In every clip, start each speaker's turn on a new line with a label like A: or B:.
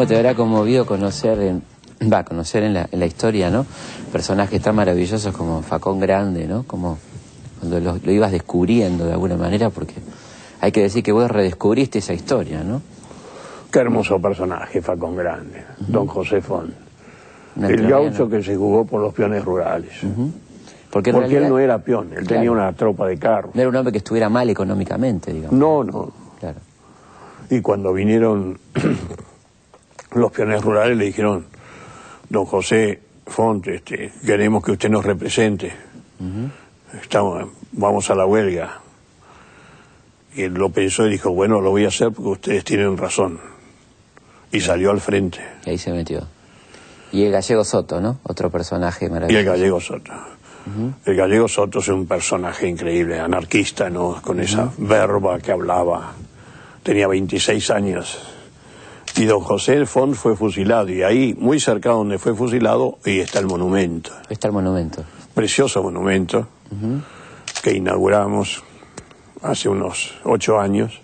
A: ¿Cómo te habrá conmovido conocer en la historia, ¿no? Personajes tan maravillosos como Facón Grande, ¿no? Como cuando lo ibas descubriendo de alguna manera, porque hay que decir que vos redescubriste esa historia, ¿no?
B: Qué hermoso personaje, Facón Grande, don José Font. El gaucho que se jugó por los peones rurales. Porque realidad, él no era peón, él tenía una tropa de carros.
A: No era un hombre que estuviera mal económicamente, digamos.
B: No. Claro. Y cuando vinieron los peones rurales le dijeron: don José Font, queremos que usted nos represente. Vamos a la huelga. Y él lo pensó y dijo: bueno, lo voy a hacer porque ustedes tienen razón. Y salió al frente.
A: Y ahí se metió. Y el Gallego Soto, ¿no? Otro personaje maravilloso.
B: Y el Gallego Soto. El Gallego Soto es un personaje increíble, anarquista, ¿no? Con esa verba que hablaba. Tenía 26 años. Y don José Font fue fusilado. Y ahí, muy cerca donde fue fusilado, ahí está el monumento.
A: Está el monumento.
B: Precioso monumento que inauguramos hace unos 8 años.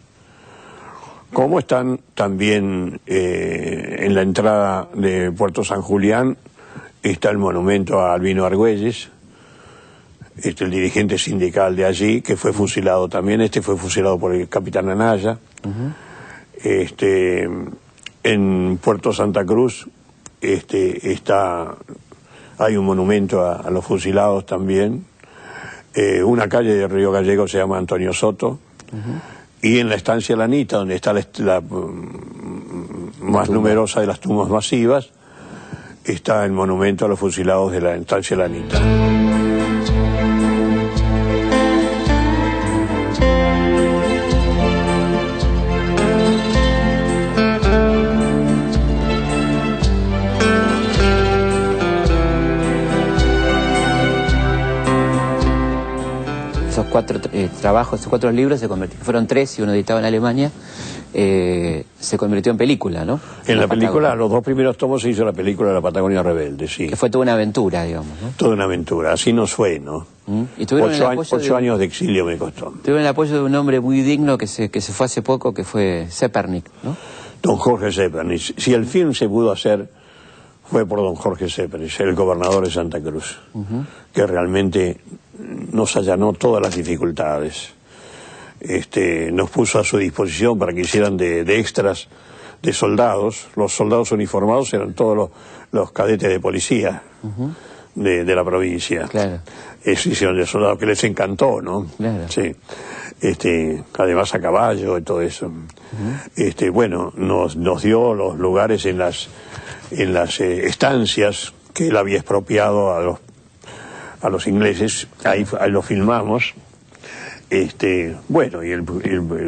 B: Como están también en la entrada de Puerto San Julián, está el monumento a Albino Argüelles, el dirigente sindical de allí, que fue fusilado también. Fue fusilado por el capitán Anaya. En Puerto Santa Cruz hay un monumento a los fusilados también. Una calle de Río Gallego se llama Antonio Soto. Y en la estancia Lanita, donde está la más numerosa de las tumbas masivas, está el monumento a los fusilados de la estancia Lanita.
A: Esos 4 trabajos, esos 4 libros fueron 3 y uno editado en Alemania, se convirtió en película, ¿no?
B: En la película, los 2 primeros tomos se hizo la película de La Patagonia Rebelde, sí.
A: Que fue toda una aventura, digamos, ¿no?
B: Toda una aventura, así nos fue, ¿no?
A: Y tuvieron
B: 8 años de exilio me costó.
A: Tuvieron el apoyo de un hombre muy digno que se fue hace poco, que fue Zepernik, ¿no?
B: Don Jorge Zepernik. Si el film se pudo hacer, fue por don Jorge Zepernik, el gobernador de Santa Cruz, que realmente nos allanó todas las dificultades. Nos puso a su disposición para que hicieran de extras de soldados. Los soldados uniformados eran todos los cadetes de policía de la provincia.
A: Claro.
B: Hicieron de soldados, que les encantó, ¿no?
A: Claro.
B: Sí. Además a caballo y todo eso. Bueno, nos dio los lugares en las estancias que él había expropiado a los ingleses. Ahí lo filmamos. Bueno, y el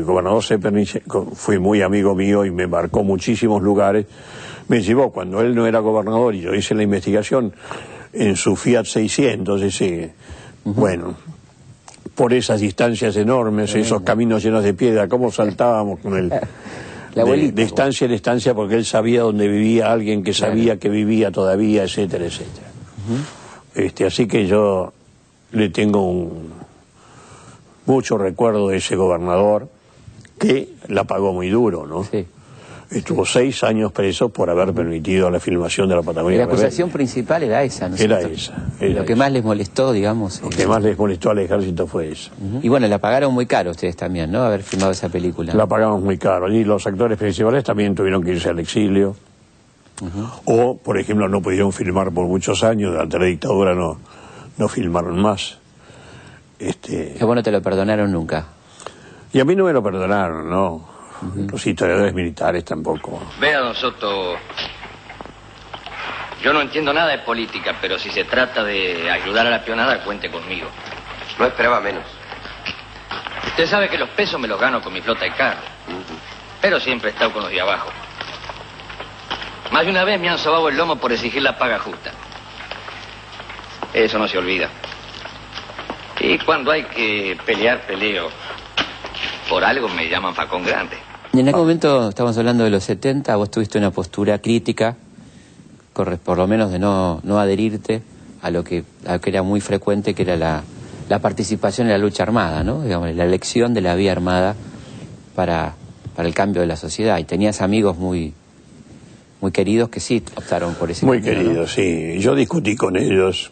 B: gobernador Zepernik fue muy amigo mío y me marcó muchísimos lugares. Me llevó, cuando él no era gobernador y yo hice la investigación, en su Fiat 600, bueno, por esas distancias enormes, esos caminos llenos de piedra, cómo saltábamos con él. De estancia en estancia, porque él sabía dónde vivía alguien que sabía que vivía todavía, etcétera, etcétera. Así que yo le tengo mucho recuerdo de ese gobernador, que la pagó muy duro, ¿no? Sí. Estuvo 6 años preso por haber permitido la filmación de la Patagonia.
A: La acusación principal era esa, ¿no?
B: Era esa.
A: Lo que más les molestó, digamos.
B: Lo que más les molestó al ejército fue eso.
A: Y bueno, la pagaron muy caro ustedes también, ¿no? Haber filmado esa película.
B: La pagamos muy caro. Y los actores principales también tuvieron que irse al exilio. O, por ejemplo, no pudieron filmar por muchos años. Durante la dictadura no filmaron más.
A: Que bueno, te lo perdonaron nunca.
B: Y a mí no me lo perdonaron, ¿no? Los historiadores militares tampoco.
C: Vea, don Soto, yo no entiendo nada de política, pero si se trata de ayudar a la peonada, cuente conmigo.
D: No esperaba menos.
C: Usted sabe que los pesos me los gano con mi flota de carro, pero siempre he estado con los de abajo. Más de una vez me han sobado el lomo por exigir la paga justa. Eso no se olvida. Y cuando hay que pelear, peleo. Por algo me llaman Facón Grande.
A: Y en aquel momento, estamos hablando de los 70, vos tuviste una postura crítica, por lo menos de no adherirte a lo que era muy frecuente, que era la participación en la lucha armada, ¿no? Digamos, la elección de la vía armada para el cambio de la sociedad. Y tenías amigos muy muy queridos que sí optaron por ese
B: Muy
A: camino,
B: queridos,
A: ¿no?
B: sí. Yo discutí con ellos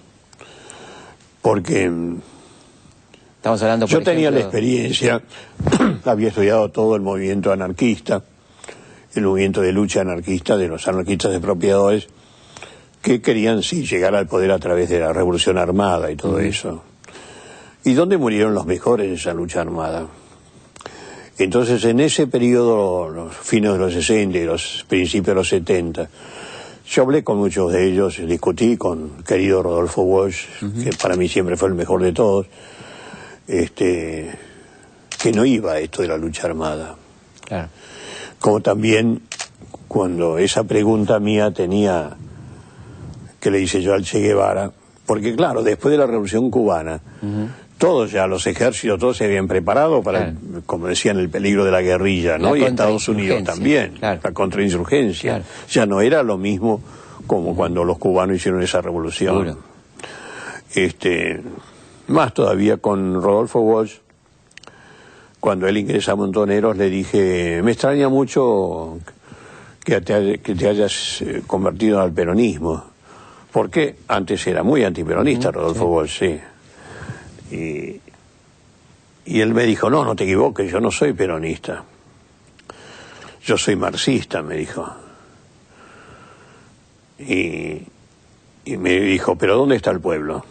B: porque
A: Estamos hablando, por
B: yo tenía la
A: ejemplo,
B: experiencia, había estudiado todo el movimiento anarquista, el movimiento de lucha anarquista de los anarquistas expropiadores, que querían sí llegar al poder a través de la revolución armada y todo eso. ¿Y dónde murieron los mejores de esa lucha armada? Entonces, en ese periodo, los fines de los 60 y los principios de los 70, yo hablé con muchos de ellos, discutí con el querido Rodolfo Walsh, que para mí siempre fue el mejor de todos, que no iba a esto de la lucha armada.
A: Claro.
B: Como también cuando esa pregunta mía tenía, que le hice yo al Che Guevara, porque claro, después de la Revolución Cubana, todos ya, los ejércitos, todos se habían preparado para, como decían, el peligro de la guerrilla, ¿no? Y Estados Unidos también, la contrainsurgencia. Claro. Ya no era lo mismo como cuando los cubanos hicieron esa revolución. Más todavía con Rodolfo Walsh, cuando él ingresa a Montoneros, le dije, me extraña mucho que te hayas convertido al peronismo, porque antes era muy antiperonista Rodolfo Walsh, sí. Y él me dijo, no te equivoques, yo no soy peronista, yo soy marxista, me dijo. Y me dijo, ¿pero dónde está el pueblo?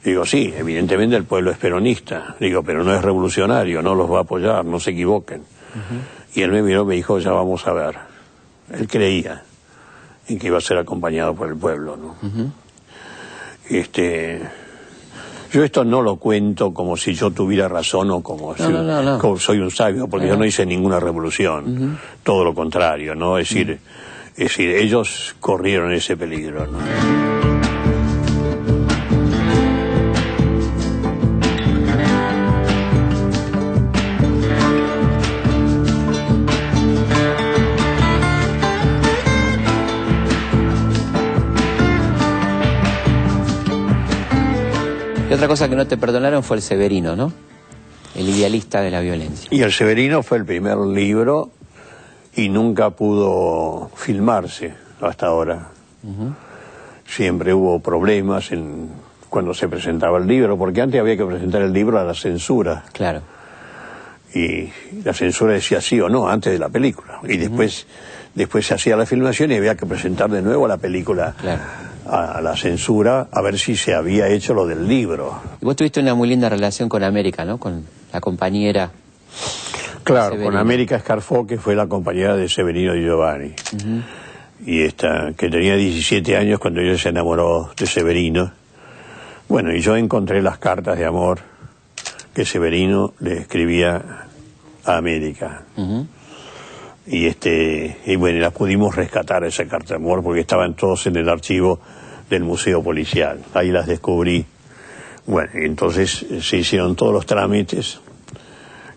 B: Digo, sí, evidentemente el pueblo es peronista. Digo, pero no es revolucionario, no los va a apoyar, no se equivoquen. Y él me miró y me dijo, ya vamos a ver. Él creía en que iba a ser acompañado por el pueblo, ¿no? Yo esto no lo cuento como si yo tuviera razón o como como soy un sabio, porque yo no hice ninguna revolución. Todo lo contrario, ¿no? Es decir, ellos corrieron ese peligro, ¿no?
A: Y otra cosa que no te perdonaron fue el Severino, ¿no? El idealista de la violencia.
B: Y el Severino fue el primer libro y nunca pudo filmarse hasta ahora. Siempre hubo problemas cuando se presentaba el libro, porque antes había que presentar el libro a la censura.
A: Claro.
B: Y la censura decía sí o no antes de la película. Y después se hacía la filmación y había que presentar de nuevo la película. Claro. A la censura, a ver si se había hecho lo del libro.
A: Y vos tuviste una muy linda relación con América, ¿no? Con la compañera.
B: Claro, con América Escarfó, que fue la compañera de Severino Di Giovanni. Y que tenía 17 años cuando ella se enamoró de Severino. Bueno, y yo encontré las cartas de amor que Severino le escribía a América. Y bueno, las pudimos rescatar, esa carta de amor, porque estaban todos en el archivo del Museo Policial. Ahí las descubrí. Bueno, y entonces se hicieron todos los trámites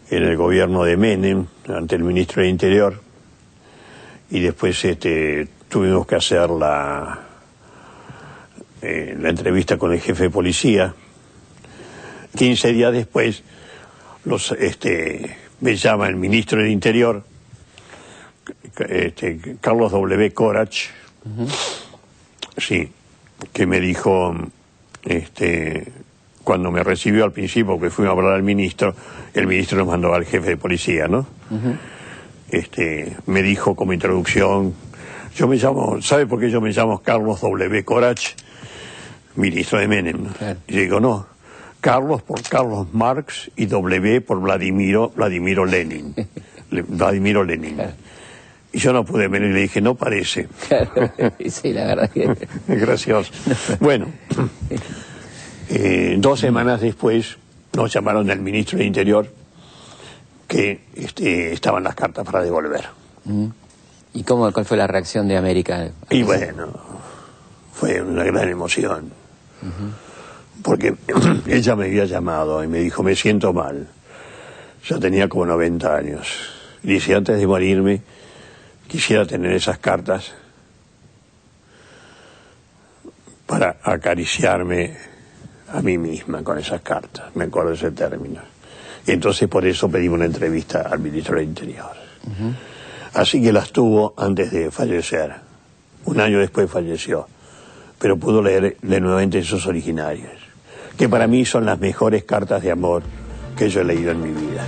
B: en el gobierno de Menem, ante el ministro del Interior, y después tuvimos que hacer la entrevista con el jefe de policía. 15 días después me llama el ministro del Interior, Carlos W. Corach, sí, que me dijo, cuando me recibió al principio, que fuimos a hablar al ministro, el ministro nos mandó al jefe de policía, ¿no? Me dijo como introducción, yo me llamo, ¿sabe por qué yo me llamo Carlos W. Corach? Ministro de Menem. Claro. Y digo, no, Carlos por Carlos Marx y W por Vladimiro Lenin. Vladimiro Lenin. Claro. Y yo no pude venir y le dije, no parece.
A: Claro, sí, la verdad que...
B: Gracioso. Bueno, 2 semanas después nos llamaron del ministro del Interior que estaban las cartas para devolver.
A: ¿Y cuál fue la reacción de América?
B: Y bueno, fue una gran emoción. Porque ella me había llamado y me dijo, me siento mal. Yo tenía como 90 años. Y dice, antes de morirme, quisiera tener esas cartas para acariciarme a mí misma con esas cartas. Me acuerdo de ese término. Y entonces por eso pedimos una entrevista al ministro del Interior. Así que las tuvo antes de fallecer. Un año después falleció. Pero pudo leer nuevamente esos originarios, que para mí son las mejores cartas de amor que yo he leído en mi vida.